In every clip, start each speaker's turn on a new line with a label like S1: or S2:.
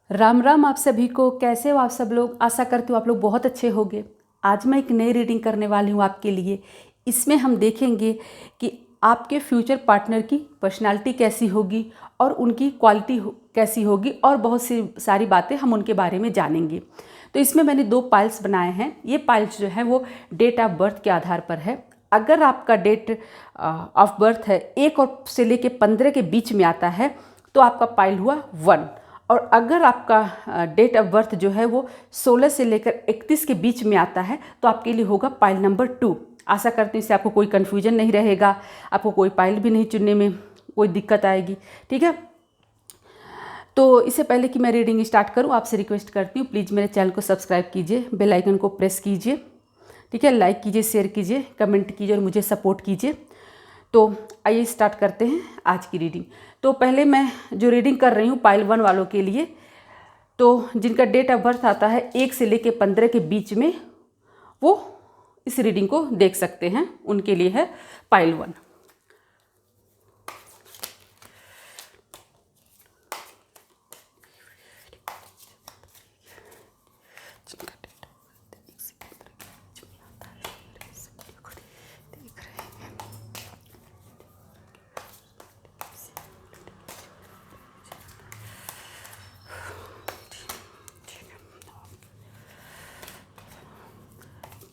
S1: राम राम आप सभी को। कैसे हो आप सब लोग? आशा करती हूँ आप लोग बहुत अच्छे होंगे। आज मैं एक नई रीडिंग करने वाली हूँ आपके लिए। इसमें हम देखेंगे कि आपके फ्यूचर पार्टनर की पर्सनालिटी कैसी होगी और उनकी क्वालिटी कैसी होगी और बहुत सी सारी बातें हम उनके बारे में जानेंगे। तो इसमें मैंने 2 पाइल्स बनाए हैं। ये पाइल्स जो है वो डेट ऑफ बर्थ के आधार पर है। अगर आपका डेट ऑफ बर्थ है 1 और से लेके 15 के बीच में आता है तो आपका पाइल हुआ 1। और अगर आपका डेट ऑफ बर्थ जो है वो 16 से लेकर 31 के बीच में आता है तो आपके लिए होगा पाइल नंबर 2। आशा करती हूँ इससे आपको कोई कन्फ्यूजन नहीं रहेगा, आपको कोई पाइल भी नहीं चुनने में कोई दिक्कत आएगी। ठीक है, तो इससे पहले कि मैं रीडिंग स्टार्ट करूँ आपसे रिक्वेस्ट करती हूँ प्लीज़ मेरे चैनल को सब्सक्राइब कीजिए, बेल आइकन को प्रेस कीजिए। ठीक है, लाइक कीजिए, शेयर कीजिए, कमेंट कीजिए और मुझे सपोर्ट कीजिए। तो आइए स्टार्ट करते हैं आज की रीडिंग। तो पहले मैं जो रीडिंग कर रही हूँ पाइल 1 वालों के लिए, तो जिनका डेट ऑफ बर्थ आता है 1 से लेके 15 के बीच में, वो इस रीडिंग को देख सकते हैं। उनके लिए है पाइल 1।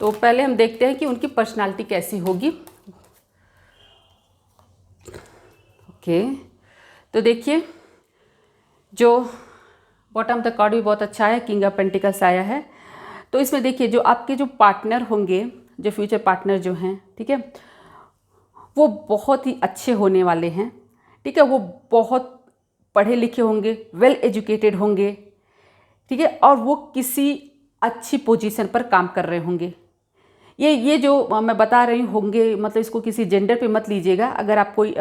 S1: तो पहले हम देखते हैं कि उनकी पर्सनालिटी कैसी होगी। ओके, तो देखिए जो बॉटम द कार्ड भी बहुत अच्छा है, किंग ऑफ पेंटिकल्स आया है। तो इसमें देखिए जो आपके जो पार्टनर होंगे, जो फ्यूचर पार्टनर जो हैं, ठीक है, वो बहुत ही अच्छे होने वाले हैं। ठीक है, वो बहुत पढ़े लिखे होंगे, वेल एजुकेटेड होंगे। ठीक है, और वो किसी अच्छी पोजीशन पर काम कर रहे होंगे। ये जो मैं बता रही होंगे, मतलब इसको किसी जेंडर पे मत लीजिएगा। अगर आप कोई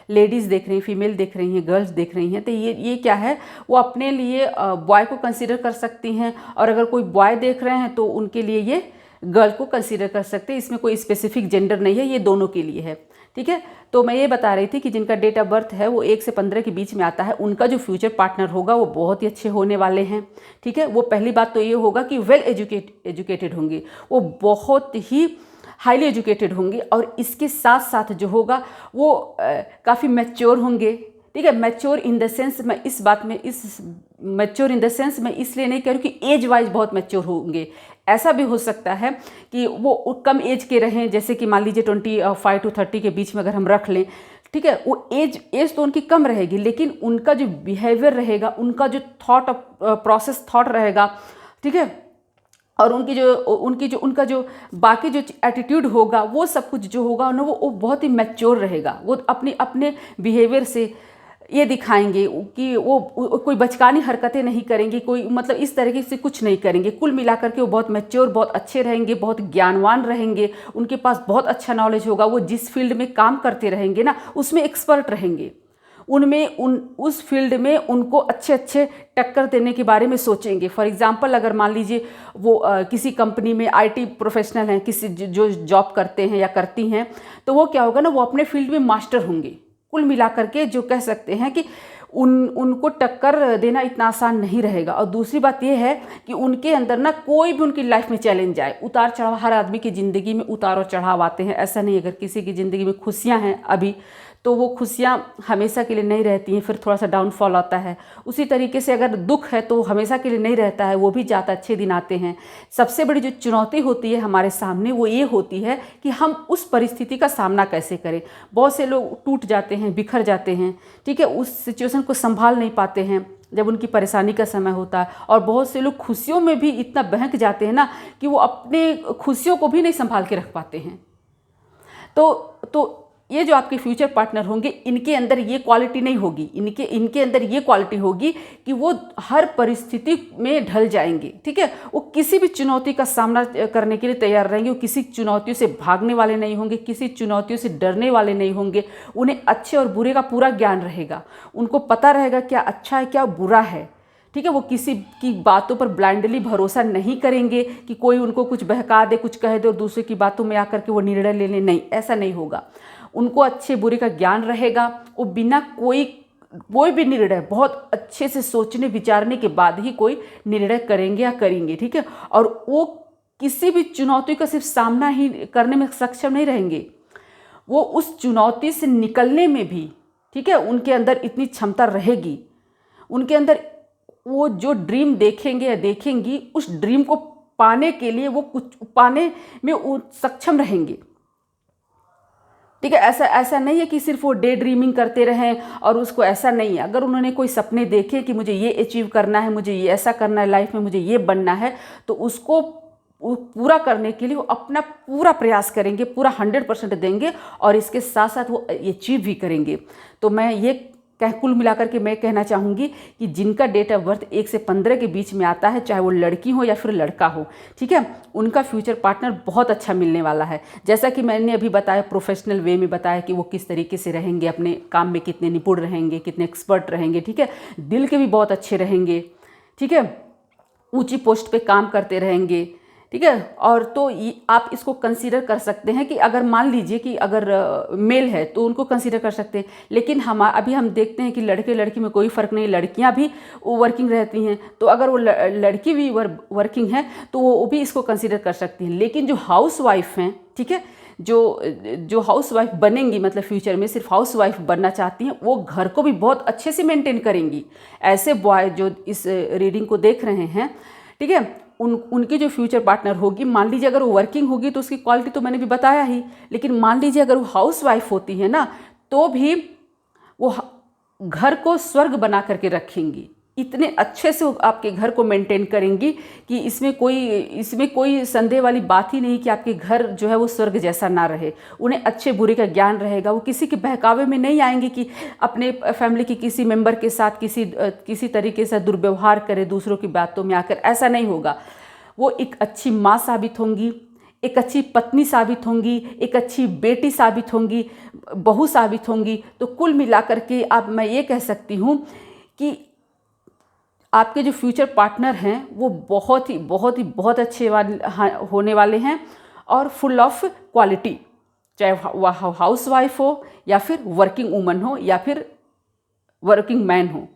S1: लेडीज़ देख रही हैं, फीमेल देख रही हैं, गर्ल्स देख रही हैं, तो ये क्या है, वो अपने लिए बॉय को कंसीडर कर सकती हैं। और अगर कोई बॉय देख रहे हैं तो उनके लिए ये गर्ल को कंसीडर कर सकते हैं। इसमें कोई स्पेसिफिक जेंडर नहीं है, ये दोनों के लिए है। ठीक है, तो मैं ये बता रही थी कि जिनका डेट ऑफ बर्थ है वो 1 से 15 के बीच में आता है, उनका जो फ्यूचर पार्टनर होगा वो बहुत ही अच्छे होने वाले हैं। ठीक है, वो पहली बात तो ये होगा कि वेल एजुकेटेड होंगे, वो बहुत ही हाईली एजुकेटेड होंगे। और इसके साथ साथ जो होगा वो काफ़ी मैच्योर होंगे। ठीक है, मैच्योर इन द सेंस, मैं इस बात में इस मैच्योर इन द सेंस मैं इसलिए नहीं कह रही कि एज वाइज बहुत मैच्योर होंगे। ऐसा भी हो सकता है कि वो कम एज के रहें, जैसे कि मान लीजिए 25 to 30 के बीच में अगर हम रख लें। ठीक है, वो एज तो उनकी कम रहेगी, लेकिन उनका जो बिहेवियर रहेगा, उनका जो प्रोसेस थॉट रहेगा, ठीक है, और उनका जो बाकी जो एटीट्यूड होगा, वो सब कुछ जो होगा ना, वो बहुत ही मैच्योर रहेगा। वो अपने बिहेवियर से ये दिखाएंगे कि वो कोई बचकानी हरकतें नहीं करेंगे, कोई मतलब इस तरीके से कुछ नहीं करेंगे। कुल मिलाकर के वो बहुत मैच्योर, बहुत अच्छे रहेंगे, बहुत ज्ञानवान रहेंगे। उनके पास बहुत अच्छा नॉलेज होगा। वो जिस फील्ड में काम करते रहेंगे ना, उसमें एक्सपर्ट रहेंगे। उस फील्ड में उनको अच्छे टक्कर देने के बारे में सोचेंगे। फॉर एग्जांपल, अगर मान लीजिए वो किसी कंपनी में आईटी प्रोफेशनल हैं, किसी जो जॉब करते हैं या करती हैं, तो वो क्या होगा ना, वो अपने फील्ड में मास्टर होंगे। कुल मिलाकर के जो कह सकते हैं कि उनको टक्कर देना इतना आसान नहीं रहेगा। और दूसरी बात ये है कि उनके अंदर ना कोई भी उनकी लाइफ में चैलेंज आए, उतार चढ़ाव, हर आदमी की ज़िंदगी में उतार और चढ़ाव आते हैं। ऐसा नहीं, अगर किसी की ज़िंदगी में खुशियां हैं अभी, तो वो खुशियां हमेशा के लिए नहीं रहती हैं, फिर थोड़ा सा डाउनफॉल आता है। उसी तरीके से अगर दुख है तो हमेशा के लिए नहीं रहता है, वो भी जाता, अच्छे दिन आते हैं। सबसे बड़ी जो चुनौती होती है हमारे सामने, वो ये होती है कि हम उस परिस्थिति का सामना कैसे करें। बहुत से लोग टूट जाते हैं, बिखर जाते हैं। ठीक है, उस सिचुएशन को संभाल नहीं पाते हैं जब उनकी परेशानी का समय होता है। और बहुत से लोग खुशियों में भी इतना बहक जाते हैं ना कि वो अपने खुशियों को भी नहीं संभाल के रख पाते हैं। तो ये जो आपके फ्यूचर पार्टनर होंगे, इनके अंदर ये क्वालिटी नहीं होगी। इनके अंदर ये क्वालिटी होगी कि वो हर परिस्थिति में ढल जाएंगे। ठीक है, वो किसी भी चुनौती का सामना करने के लिए तैयार रहेंगे। वो किसी चुनौतियों से भागने वाले नहीं होंगे, किसी चुनौतियों से डरने वाले नहीं होंगे। उन्हें अच्छे और बुरे का पूरा ज्ञान रहेगा। उनको पता रहेगा क्या अच्छा है, क्या बुरा है। ठीक है, वो किसी की बातों पर ब्लाइंडली भरोसा नहीं करेंगे कि कोई उनको कुछ बहका दे, कुछ कह दे और दूसरे की बातों में आकर के वो निर्णय ले लें। नहीं, ऐसा नहीं होगा। उनको अच्छे बुरे का ज्ञान रहेगा। वो बिना कोई कोई भी निर्णय बहुत अच्छे से सोचने विचारने के बाद ही कोई निर्णय करेंगे या करेंगे, ठीक है। और वो किसी भी चुनौती का सिर्फ सामना ही करने में सक्षम नहीं रहेंगे, वो उस चुनौती से निकलने में भी, ठीक है, उनके अंदर इतनी क्षमता रहेगी, उनके अंदर वो जो ड्रीम देखेंगे या देखेंगी, उस ड्रीम को पाने के लिए वो कुछ पाने में वो सक्षम रहेंगे, ठीक है। ऐसा नहीं है कि सिर्फ वो डे ड्रीमिंग करते रहें और उसको, ऐसा नहीं है। अगर उन्होंने कोई सपने देखे कि मुझे ये अचीव करना है, मुझे ये ऐसा करना है लाइफ में, मुझे ये बनना है, तो उसको पूरा करने के लिए वो अपना पूरा प्रयास करेंगे, पूरा 100% देंगे और इसके साथ साथ वो अचीव भी करेंगे। तो मैं ये कुल मिलाकर के मैं कहना चाहूँगी कि जिनका डेट ऑफ बर्थ 1 से 15 के बीच में आता है, चाहे वो लड़की हो या फिर लड़का हो, ठीक है, उनका फ्यूचर पार्टनर बहुत अच्छा मिलने वाला है। जैसा कि मैंने अभी बताया, प्रोफेशनल वे में बताया कि वो किस तरीके से रहेंगे, अपने काम में कितने निपुण रहेंगे, कितने एक्सपर्ट रहेंगे, ठीक है, दिल के भी बहुत अच्छे रहेंगे, ठीक है, ऊंची पोस्ट पे काम करते रहेंगे, ठीक है। और तो आप इसको कंसीडर कर सकते हैं कि अगर मान लीजिए कि अगर मेल है तो उनको कंसीडर कर सकते हैं। लेकिन अभी हम देखते हैं कि लड़के लड़की में कोई फ़र्क नहीं, लड़कियां भी वर्किंग रहती हैं, तो अगर वो लड़की भी वर्किंग है तो वो भी इसको कंसीडर कर सकती हैं। लेकिन जो हाउस वाइफ हैं, ठीक है, जो हाउस वाइफ बनेंगी, मतलब फ्यूचर में सिर्फ हाउस वाइफ बनना चाहती हैं, वो घर को भी बहुत अच्छे से मेंटेन करेंगी। ऐसे बॉय जो इस रीडिंग को देख रहे हैं, ठीक है, उनकी जो फ्यूचर पार्टनर होगी, मान लीजिए अगर वो वर्किंग होगी तो उसकी क्वालिटी तो मैंने भी बताया ही, लेकिन मान लीजिए अगर वो हाउस वाइफ होती है ना, तो भी वो घर को स्वर्ग बना करके रखेंगी। इतने अच्छे से वो आपके घर को मेंटेन करेंगी कि इसमें कोई संदेह वाली बात ही नहीं कि आपके घर जो है वो स्वर्ग जैसा ना रहे। उन्हें अच्छे बुरे का ज्ञान रहेगा, वो किसी के बहकावे में नहीं आएंगे कि अपने फैमिली के किसी मेंबर के साथ किसी तरीके से दुर्व्यवहार करे, दूसरों की बातों में आकर, ऐसा नहीं होगा। वो एक अच्छी माँ साबित होंगी, एक अच्छी पत्नी साबित होंगी, एक अच्छी बेटी साबित होंगी, बहू साबित होंगी। तो कुल मिलाकर के अब मैं ये कह सकती हूँ कि आपके जो फ्यूचर पार्टनर हैं वो बहुत अच्छे होने वाले हैं और फुल ऑफ क्वालिटी, चाहे वह हाउस वाइफ हो या फिर वर्किंग वूमन हो या फिर वर्किंग मैन हो।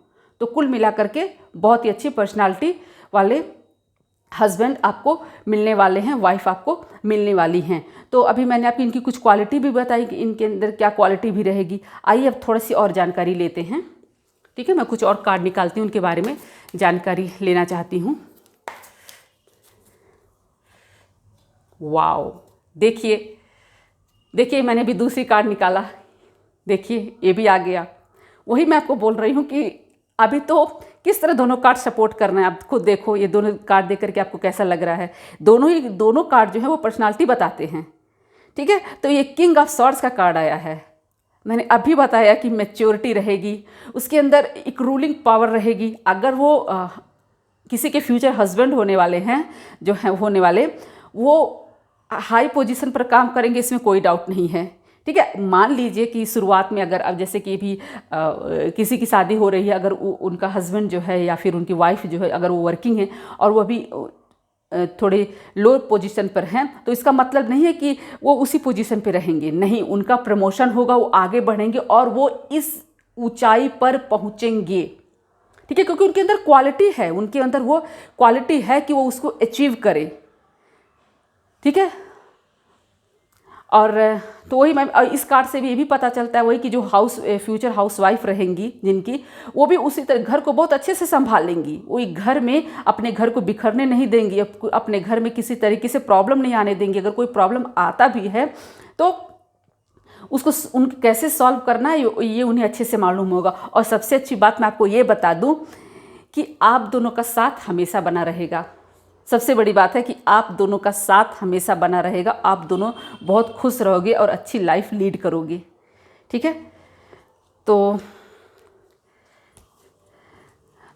S1: तो कुल मिलाकर के बहुत ही अच्छी पर्सनालिटी वाले हस्बैंड आपको मिलने वाले हैं, वाइफ आपको मिलने वाली हैं। तो अभी मैंने आपकी इनकी कुछ क्वालिटी भी बताई कि इनके अंदर क्या क्वालिटी भी रहेगी। आइए अब थोड़ी सी और जानकारी लेते हैं, ठीक है। मैं कुछ और कार्ड निकालती हूँ, उनके बारे में जानकारी लेना चाहती हूँ। वाओ, देखिए मैंने भी दूसरी कार्ड निकाला, देखिए ये भी आ गया। वही मैं आपको बोल रही हूँ कि अभी तो किस तरह दोनों कार्ड सपोर्ट करना है, आप खुद देखो। ये दोनों कार्ड देख करके आपको कैसा लग रहा है। दोनों कार्ड जो है वो पर्सनालिटी बताते हैं, ठीक है। तो ये किंग ऑफ सॉर्ड्स का कार्ड आया है। मैंने अभी बताया कि मैच्योरिटी रहेगी, उसके अंदर एक रूलिंग पावर रहेगी। अगर वो किसी के फ्यूचर हस्बैंड होने वाले हैं, जो है होने वाले, वो हाई पोजीशन पर काम करेंगे, इसमें कोई डाउट नहीं है, ठीक है। मान लीजिए कि शुरुआत में अगर अब जैसे कि भी किसी की शादी हो रही है, अगर उनका हस्बैंड जो है या फिर उनकी वाइफ जो है अगर वो वर्किंग है और वो अभी थोड़े लो पोजीशन पर हैं, तो इसका मतलब नहीं है कि वो उसी पोजीशन पे रहेंगे, नहीं, उनका प्रमोशन होगा, वो आगे बढ़ेंगे और वो इस ऊंचाई पर पहुंचेंगे, ठीक है, क्योंकि उनके अंदर क्वालिटी है, उनके अंदर वो क्वालिटी है कि वो उसको अचीव करें, ठीक है। और तो वही मैं इस कार्ड से भी ये भी पता चलता है वही कि जो फ्यूचर हाउस वाइफ रहेंगी जिनकी, वो भी उसी तरह घर को बहुत अच्छे से संभालेंगी। वो घर में अपने घर को बिखरने नहीं देंगी, अपने घर में किसी तरीके से प्रॉब्लम नहीं आने देंगी। अगर कोई प्रॉब्लम आता भी है तो उसको कैसे सॉल्व करना है ये उन्हें अच्छे से मालूम होगा। और सबसे अच्छी बात मैं आपको ये बता दूं कि आप दोनों का साथ हमेशा बना रहेगा। सबसे बड़ी बात है कि आप दोनों का साथ हमेशा बना रहेगा, आप दोनों बहुत खुश रहोगे और अच्छी लाइफ लीड करोगे, ठीक है। तो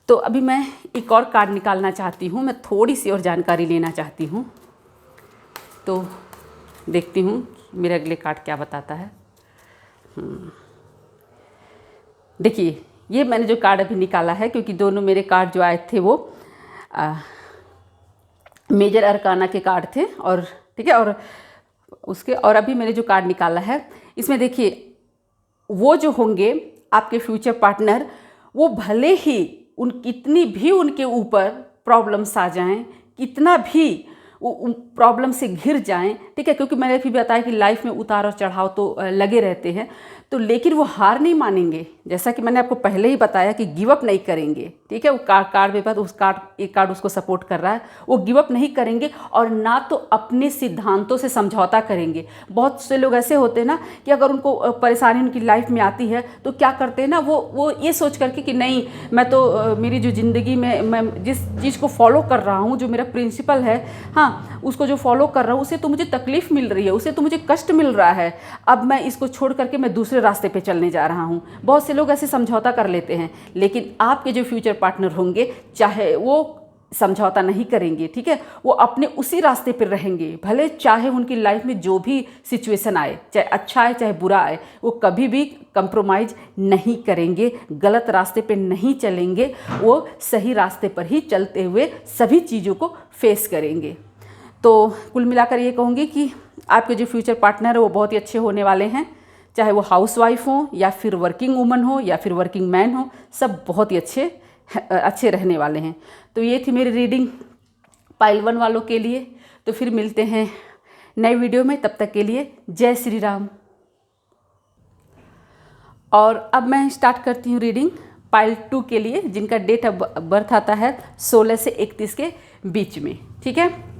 S1: अभी मैं एक और कार्ड निकालना चाहती हूँ, मैं थोड़ी सी और जानकारी लेना चाहती हूँ। तो देखती हूँ मेरा अगले कार्ड क्या बताता है। देखिए ये मैंने जो कार्ड अभी निकाला है, क्योंकि दोनों मेरे कार्ड जो आए थे वो मेजर अरकाना के कार्ड थे, और ठीक है, और अभी मैंने जो कार्ड निकाला है इसमें देखिए वो जो होंगे आपके फ्यूचर पार्टनर, वो भले ही कितनी भी उनके ऊपर प्रॉब्लम्स आ जाएं, कितना भी प्रॉब्लम से घिर जाएं, ठीक है, क्योंकि मैंने भी बताया कि लाइफ में उतार और चढ़ाव तो लगे रहते हैं, तो लेकिन वो हार नहीं मानेंगे। जैसा कि मैंने आपको पहले ही बताया कि गिव अप नहीं करेंगे, ठीक है। वो कार्ड पेपर, उस एक कार्ड उसको सपोर्ट कर रहा है, वो गिव अप नहीं करेंगे और ना तो अपने सिद्धांतों से समझौता करेंगे। बहुत से लोग ऐसे होते हैं ना कि अगर उनको परेशानी उनकी लाइफ में आती है तो क्या करते हैं ना, वो ये सोच करके कि नहीं, मैं तो मेरी जो ज़िंदगी में मैं जिस चीज़ को फॉलो कर रहा हूँ, जो मेरा प्रिंसिपल है, हाँ, उसको जो फॉलो कर रहा हूँ, उससे तो मुझे तकलीफ़ मिल रही है, उससे तो मुझे कष्ट मिल रहा है, अब मैं इसको छोड़ करके मैं दूसरे रास्ते पे चलने जा रहा हूँ। बहुत से लोग ऐसे समझौता कर लेते हैं, लेकिन आपके जो फ्यूचर पार्टनर होंगे, चाहे वो समझौता नहीं करेंगे, ठीक है, वो अपने उसी रास्ते पर रहेंगे, भले चाहे उनकी लाइफ में जो भी सिचुएशन आए, चाहे अच्छा आए चाहे बुरा आए, वो कभी भी कंप्रोमाइज़ नहीं करेंगे, गलत रास्ते पे नहीं चलेंगे, वो सही रास्ते पर ही चलते हुए सभी चीज़ों को फेस करेंगे। तो कुल मिलाकर ये कहूँगी कि आपके जो फ्यूचर पार्टनर है वो बहुत ही अच्छे होने वाले हैं, चाहे वो हाउसवाइफ हो या फिर वर्किंग वूमन हो या फिर वर्किंग मैन हो, सब बहुत ही अच्छे रहने वाले हैं। तो ये थी मेरी रीडिंग पाइल 1 वालों के लिए। तो फिर मिलते हैं नए वीडियो में, तब तक के लिए जय श्री राम। और अब मैं स्टार्ट करती हूँ रीडिंग पाइल 2 के लिए, जिनका डेट ऑफ बर्थ आता है 16 से 31 के बीच में, ठीक है।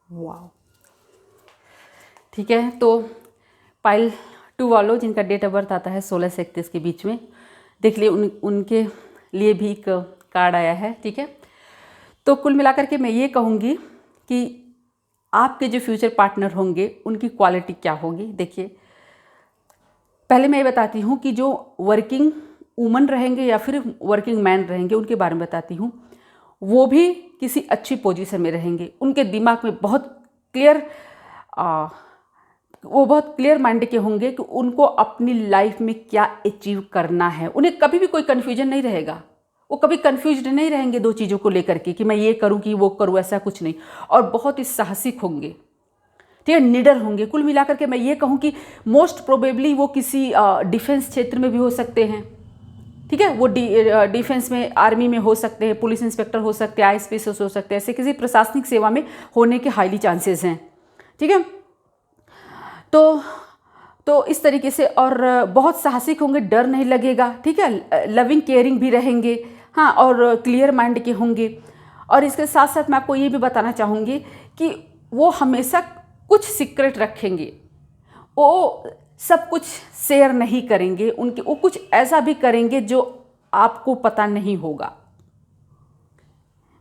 S1: वाह, ठीक है। तो पाइल 2 वालों जिनका डेट ऑफ बर्थ आता है 16 से 31 के बीच में, देख लिए उनके लिए भी एक कार्ड आया है, ठीक है। तो कुल मिलाकर के मैं ये कहूँगी कि आपके जो फ्यूचर पार्टनर होंगे उनकी क्वालिटी क्या होगी। देखिए, पहले मैं ये बताती हूँ कि जो वर्किंग वूमन रहेंगे या फिर वर्किंग मैन रहेंगे, उनके बारे में बताती हूँ। वो भी किसी अच्छी पोजीशन में रहेंगे, उनके दिमाग में बहुत क्लियर माइंड के होंगे कि उनको अपनी लाइफ में क्या अचीव करना है। उन्हें कभी भी कोई कन्फ्यूजन नहीं रहेगा, वो कभी कन्फ्यूज्ड नहीं रहेंगे दो चीज़ों को लेकर के कि मैं ये करूँ कि वो करूँ, ऐसा कुछ नहीं। और बहुत ही साहसिक होंगे, ठीक है, निडर होंगे। कुल मिलाकर के मैं ये कहूँ कि मोस्ट प्रोबेबली वो किसी डिफेंस क्षेत्र में भी हो सकते हैं, ठीक है। वो डिफेंस में, आर्मी में हो सकते हैं, पुलिस इंस्पेक्टर हो सकते हैं, ISPS हो सकते हैं, ऐसे किसी प्रशासनिक सेवा में होने के हाईली चांसेस हैं, ठीक है। तो इस तरीके से, और बहुत साहसिक होंगे, डर नहीं लगेगा, ठीक है, लविंग केयरिंग भी रहेंगे, हाँ, और क्लियर माइंड के होंगे। और इसके साथ साथ मैं आपको ये भी बताना चाहूँगी कि वो हमेशा कुछ सीक्रेट रखेंगे, वो सब कुछ शेयर नहीं करेंगे, वो कुछ ऐसा भी करेंगे जो आपको पता नहीं होगा।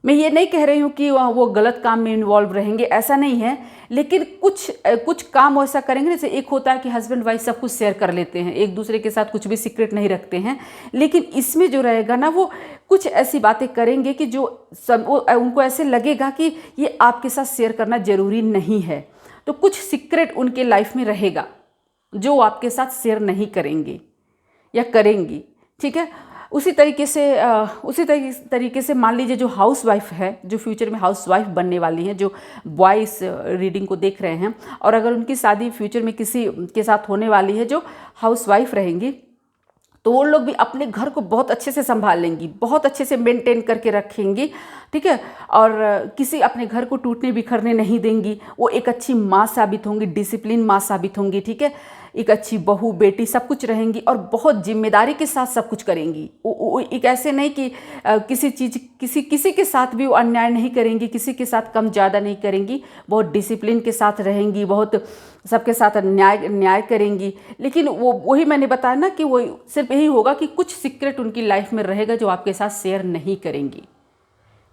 S1: मैं ये नहीं कह रही हूँ कि वो गलत काम में इन्वॉल्व रहेंगे, ऐसा नहीं है, लेकिन कुछ काम ऐसा करेंगे। जैसे एक होता है कि हस्बैंड वाइफ सब कुछ शेयर कर लेते हैं, एक दूसरे के साथ कुछ भी सीक्रेट नहीं रखते हैं, लेकिन इसमें जो रहेगा ना, वो कुछ ऐसी बातें करेंगे कि जो उनको ऐसे लगेगा कि ये आपके साथ शेयर करना ज़रूरी नहीं है। तो कुछ सीक्रेट उनके लाइफ में रहेगा जो आपके साथ शेयर नहीं करेंगे या करेंगी, ठीक है। उसी तरीके से मान लीजिए जो हाउस वाइफ है, जो फ्यूचर में हाउस वाइफ बनने वाली हैं, जो बॉयज़ रीडिंग को देख रहे हैं, और अगर उनकी शादी फ्यूचर में किसी के साथ होने वाली है जो हाउस वाइफ रहेंगी, तो वो लोग भी अपने घर को बहुत अच्छे से संभाल लेंगी, बहुत अच्छे से मेंटेन करके रखेंगी, ठीक है। और किसी अपने घर को टूटने बिखरने नहीं देंगी। वो एक अच्छी माँ साबित होंगी, डिसिप्लिन माँ साबित होंगी, ठीक है। एक अच्छी बहू बेटी सब कुछ रहेंगी और बहुत जिम्मेदारी के साथ सब कुछ करेंगी। एक ऐसे नहीं कि किसी के साथ भी वो अन्याय नहीं करेंगी, किसी के साथ कम ज़्यादा नहीं करेंगी, बहुत डिसिप्लिन के साथ रहेंगी, बहुत सबके साथ न्याय करेंगी। लेकिन वही मैंने बताया ना कि वो सिर्फ यही होगा कि कुछ सीक्रेट उनकी लाइफ में रहेगा जो आपके साथ शेयर नहीं करेंगी।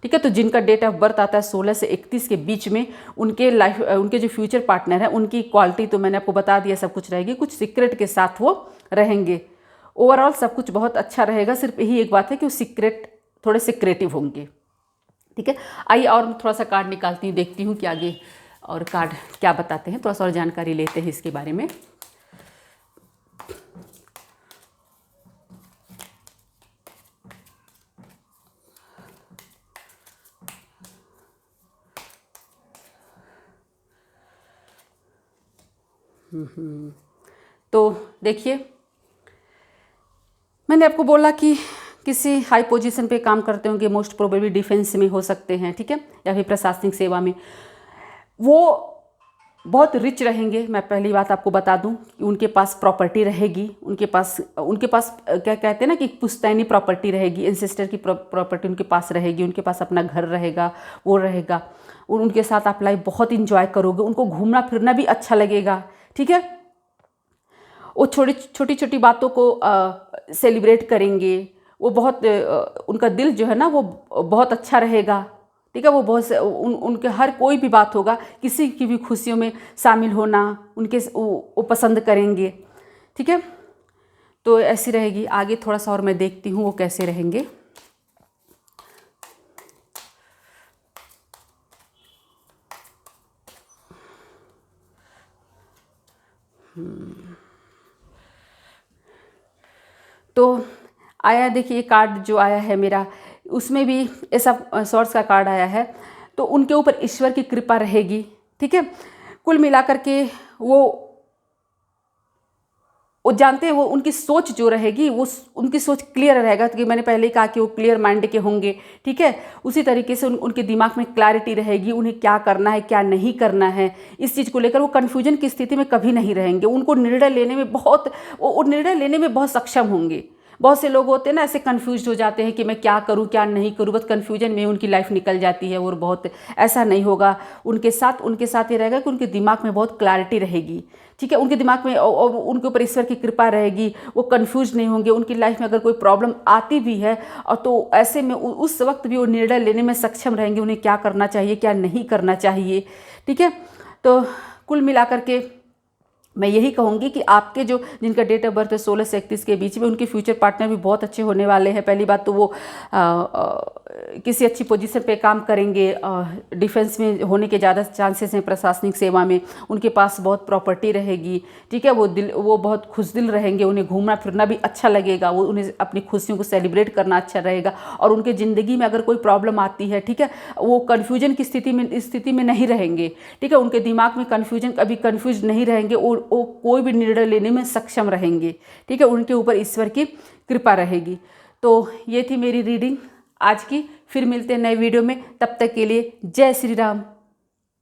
S1: ठीक है, तो जिनका डेट ऑफ बर्थ आता है 16 से 31 के बीच में, उनके जो फ्यूचर पार्टनर है उनकी क्वालिटी तो मैंने आपको बता दिया, सब कुछ रहेगी, कुछ सीक्रेट के साथ वो रहेंगे। ओवरऑल सब कुछ बहुत अच्छा रहेगा, सिर्फ यही एक बात है कि वो सीक्रेट थोड़े सीक्रेटिव होंगे। ठीक है, आइए और मैं थोड़ा सा कार्ड निकालती हूँ, देखती हूँ कि आगे और कार्ड क्या बताते हैं, थोड़ा सा और जानकारी लेते हैं इसके बारे में। तो देखिए, मैंने आपको बोला कि किसी हाई पोजीशन पे काम करते होंगे, मोस्ट प्रोबेबली डिफेंस में हो सकते हैं, ठीक है, या फिर प्रशासनिक सेवा में। वो बहुत रिच रहेंगे। मैं पहली बात आपको बता दूं कि उनके पास प्रॉपर्टी रहेगी, उनके पास क्या कहते हैं ना कि पुश्तैनी प्रॉपर्टी रहेगी, एंसेस्टर की प्रॉपर्टी उनके पास रहेगी, उनके पास अपना घर रहेगा, वो रहेगा। उनके साथ आप लाइफ बहुत इंजॉय करोगे, उनको घूमना फिरना भी अच्छा लगेगा। ठीक है, वो छोटी छोटी बातों को सेलिब्रेट करेंगे। वो बहुत उनका दिल जो है ना वो बहुत अच्छा रहेगा। ठीक है, वो बहुत उनके हर कोई भी बात होगा, किसी की भी खुशियों में शामिल होना वो पसंद करेंगे। ठीक है, तो ऐसी रहेगी। आगे थोड़ा सा और मैं देखती हूँ वो कैसे रहेंगे। तो आया, देखिए ये कार्ड जो आया है मेरा, उसमें भी ऐसा सॉर्ट्स का कार्ड आया है। तो उनके ऊपर ईश्वर की कृपा रहेगी। ठीक है, कुल मिलाकर के वो जानते हैं, वो उनकी सोच जो रहेगी वो उनकी सोच क्लियर रहेगा, क्योंकि मैंने पहले ही कहा कि वो क्लियर माइंड के होंगे। ठीक है, उसी तरीके से उनके दिमाग में क्लैरिटी रहेगी, उन्हें क्या करना है क्या नहीं करना है, इस चीज़ को लेकर वो कन्फ्यूजन की स्थिति में कभी नहीं रहेंगे। उनको निर्णय लेने में बहुत सक्षम होंगे। बहुत से लोग होते हैं ना ऐसे कन्फ्यूज हो जाते हैं कि मैं क्या करूं क्या नहीं करूं, बस कन्फ्यूजन में उनकी लाइफ निकल जाती है। और बहुत ऐसा नहीं होगा उनके साथ ये रहेगा कि उनके दिमाग में बहुत क्लैरिटी रहेगी। ठीक है, उनके दिमाग में और उनके ऊपर ईश्वर की कृपा रहेगी, वो कन्फ्यूज नहीं होंगे। उनकी लाइफ में अगर कोई प्रॉब्लम आती भी है और तो ऐसे में उस वक्त भी वो निर्णय लेने में सक्षम रहेंगे, उन्हें क्या करना चाहिए क्या नहीं करना चाहिए। ठीक है, तो कुल मिलाकर के मैं यही कहूँगी कि आपके जिनका डेट ऑफ बर्थ है 16 से 31 के बीच में, उनके फ्यूचर पार्टनर भी बहुत अच्छे होने वाले हैं। पहली बात तो वो किसी अच्छी पोजीशन पे काम करेंगे, डिफेंस में होने के ज़्यादा चांसेस हैं, प्रशासनिक सेवा में। उनके पास बहुत प्रॉपर्टी रहेगी। ठीक है, वो बहुत खुशदिल रहेंगे, उन्हें घूमना फिरना भी अच्छा लगेगा, वो उन्हें अपनी खुशियों को सेलिब्रेट करना अच्छा रहेगा। और उनके ज़िंदगी में अगर कोई प्रॉब्लम आती है, ठीक है, वो कन्फ्यूजन की स्थिति में नहीं रहेंगे। ठीक है, उनके दिमाग में कभी कन्फ्यूज नहीं रहेंगे, और वो कोई भी निर्णय लेने में सक्षम रहेंगे। ठीक है, उनके ऊपर ईश्वर की कृपा रहेगी। तो ये थी मेरी रीडिंग आज की। फिर मिलते हैं नए वीडियो में, तब तक के लिए जय श्री राम।